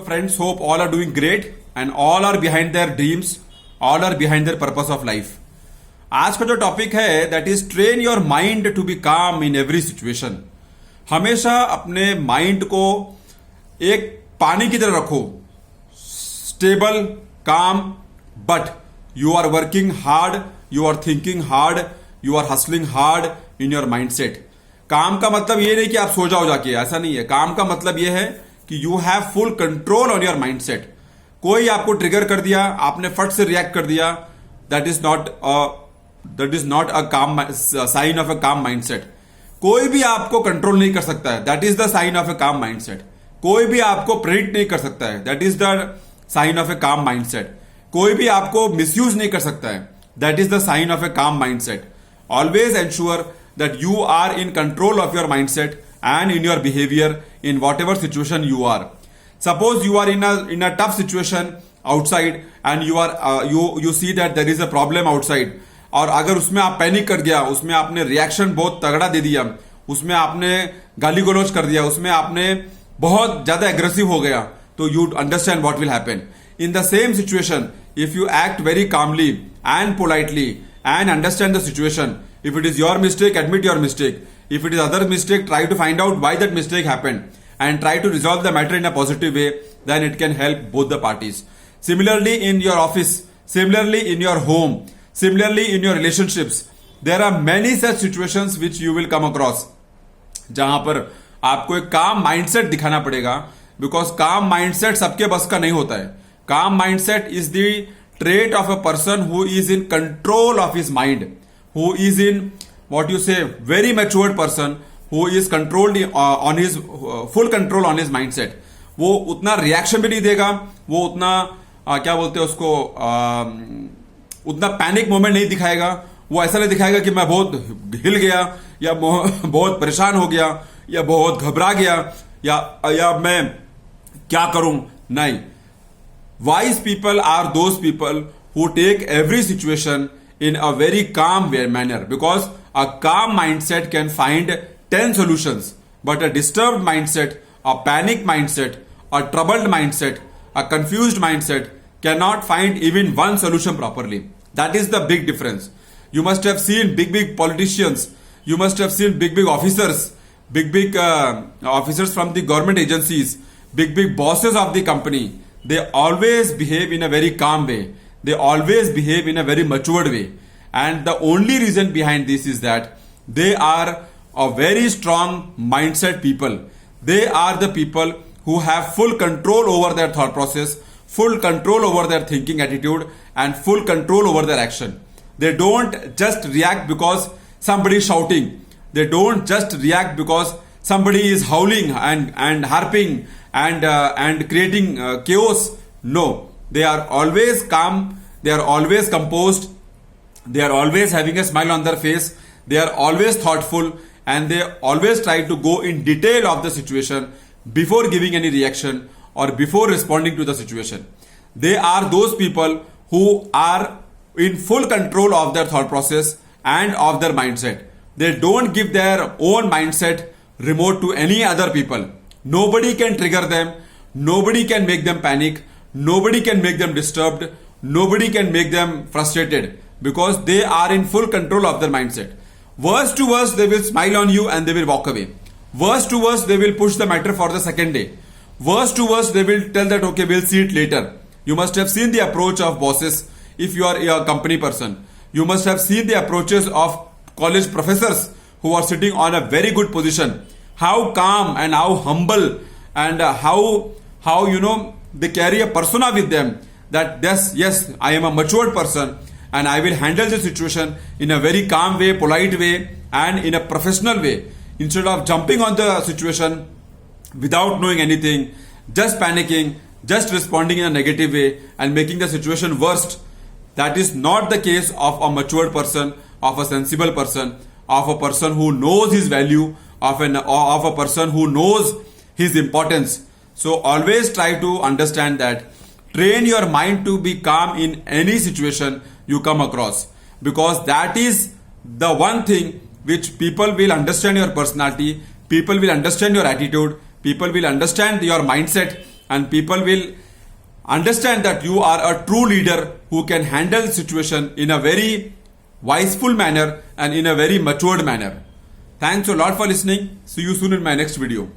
Friends, hope all are doing great and all are behind their dreams, all are behind their purpose of life. आज का जो topic है that is train your mind to be calm in every situation. हमेशा अपने mind को एक पानी की तरह रखो, stable, calm, but you are working hard, you are thinking hard, you are hustling hard in your mindset. Calm का मतलब ये नहीं कि आप सो जाओ जाके, ऐसा नहीं है. काम का मतलब ये है कि you have full control on your mind set. कोई आपको ट्रिगर कर दिया, आपने फट से रिएक्ट कर दिया, दैट इज नॉट अ काम साइन ऑफ अ काम माइंड सेट. कोई भी आपको कंट्रोल नहीं कर सकता है, that is the sign of a calm mind set. कोई भी आपको प्रेडिक्ट नहीं कर सकता है, that is the sign of a calm mind set. कोई भी आपको मिसयूज नहीं कर सकता है, that is the sign of a calm mindset. Always ensure that you are in control of your mindset and in your behavior in whatever situation you are. Suppose you are in a tough situation outside and you see that there is a problem outside, और अगर उसमें आप panic कर दिया, उसमें आपने reaction बहुत तगड़ा दे दिया, उसमें आपने गाली गलौज कर दिया, उसमें आपने बहुत ज्यादा एग्रेसिव हो गया, तो you understand what will happen. In the same situation, if you act very calmly and politely and understand the situation, if it is your mistake, admit your mistake. If it is other mistake, try to find out why that mistake happened and try to resolve the matter in a positive way. Then it can help both the parties. Similarly, in your office, similarly in your home, similarly in your relationships, there are many such situations which you will come across. जहां पर आपको एक काम mindset दिखाना पड़ेगा, because काम mindset सबके बस का नहीं होता है. काम mindset is the trait of a person who is in control of his mind, who is in what you say very matured person who is controlled on his full control on his mindset. वो उतना reaction भी नहीं देगा, वो उतना क्या बोलते हैं उसको, उतना पैनिक मोमेंट नहीं दिखाएगा. वो ऐसा नहीं दिखाएगा कि मैं बहुत हिल गया या बहुत परेशान हो गया या बहुत घबरा गया या मैं क्या करूं. नहीं. Wise people are those people who take every situation in a very calm manner, because a calm mindset can find 10 solutions, but a disturbed mindset, a panic mindset, a troubled mindset, a confused mindset cannot find even one solution properly. That is the big difference. You must have seen big politicians, you must have seen big officers, big officers from the government agencies, big bosses of the company. They always behave in a very calm way. They always behave in a very matured way. And the only reason behind this is that they are a very strong mindset people. They are the people who have full control over their thought process, full control over their thinking attitude, and full control over their action. They don't just react because somebody is shouting. They don't just react because somebody is howling and harping and creating chaos. No. They are always calm, they are always composed, they are always having a smile on their face, they are always thoughtful, and they always try to go in detail of the situation before giving any reaction or before responding to the situation. They are those people who are in full control of their thought process and of their mindset. They don't give their own mindset remote to any other people. Nobody can trigger them, nobody can make them panic, nobody can make them disturbed, nobody can make them frustrated, because they are in full control of their mindset. Worst to worst, they will smile on you and they will walk away. Worst to worst, they will push the matter for the second day. Worst to worst, they will tell that okay, we'll see it later. You must have seen the approach of bosses if you are a company person. You must have seen the approaches of college professors who are sitting on a very good position. How calm and how humble and how they carry a persona with them, that yes, I am a matured person and I will handle the situation in a very calm way, polite way, and in a professional way, instead of jumping on the situation without knowing anything, just panicking, just responding in a negative way and making the situation worst. That is not the case of a matured person, of a sensible person, of a person who knows his value, of a person who knows his importance. So always try to understand that. Train your mind to be calm in any situation you come across, because that is the one thing which people will understand your personality, people will understand your attitude, people will understand your mindset, and people will understand that you are a true leader who can handle the situation in a very wiseful manner and in a very matured manner. Thanks a lot for listening. See you soon in my next video.